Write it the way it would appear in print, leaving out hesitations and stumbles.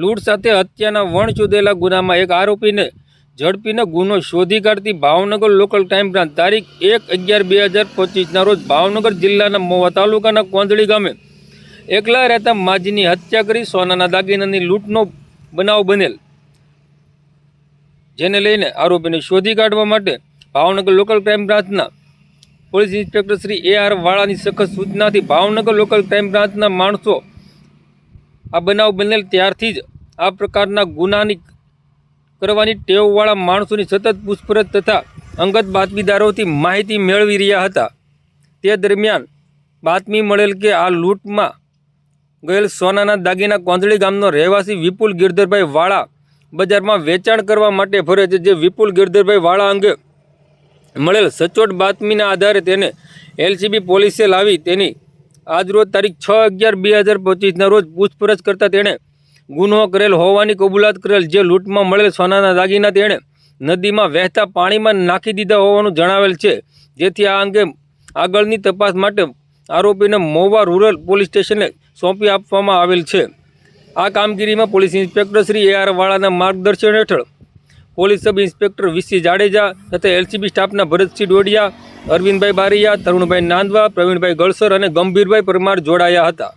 લૂંટ સાથે હત્યાના વણચોદેલા ગુનામાં એક આરોપીને ઝડપીને ગુનો શોધી કાઢતી ભાવનગર લોકલ ક્રાઇમ બ્રાન્ચ તારીખ 1/11/2025ના રોજ ભાવનગર જિલ્લાના મહુવા તાલુકાના કોંદળી ગામે એકલા રહેતા માજીની હત્યા કરી સોનાના દાગીનાની લૂંટનો બનાવ બનેલ, જેને લઈને આરોપીને શોધી કાઢવા માટે ભાવનગર લોકલ ક્રાઇમ બ્રાન્ચના પોલીસ ઇન્સ્પેક્ટર શ્રી AR વાળાની સખત સૂચનાથી ભાવનગર લોકલ ક્રાઇમ બ્રાન્ચના માણસો આ બનાવ બનેલ ત્યારથી જ આ પ્રકારના ગુનાની કરવાની ટેવવાળા માણસોની સતત પૂછપરછ તથા અંગત બાતમીદારોથી માહિતી મેળવી રહ્યા હતા। તે દરમિયાન બાતમી મળેલ કે આ લૂંટમાં ગયેલ સોનાના દાગીના કોંદળી ગામનો રહેવાસી વિપુલ ગિરધરભાઈ વાળા બજારમાં વેચાણ કરવા માટે ફરે છે। જે વિપુલ ગિરધરભાઈ વાળા અંગે મળેલ સચોટ બાતમીના આધારે તેને LCB પોલીસે લાવી તેની આજરોજ તારીખ 6/11/2025ના રોજ પૂછપરછ કરતાં તેણે ગુનો કરેલ હોવાની કબૂલાત કરેલ। જે લૂંટમાં મળેલ સોનાના દાગીના તેણે નદીમાં વહેતા પાણીમાં નાખી દીધા હોવાનું જણાવેલ છે, જેથી આ અંગે આગળની તપાસ માટે આરોપીને મહુવા રૂરલ પોલીસ સ્ટેશને સોંપી આપવામાં આવેલ છે। આ કામગીરીમાં પોલીસ ઇન્સ્પેક્ટર શ્રી AR વાળાના માર્ગદર્શન હેઠળ police sub inspector VC Jadeja તથા LCB સ્ટાફના ભરતસિંહ ડોડિયા, અરવિંદભાઈ બારિયા, તરુણભાઈ નાંદવા, પ્રવીણભાઈ ગળસર અને ગંભીરભાઈ પરમાર જોડાયા હતા।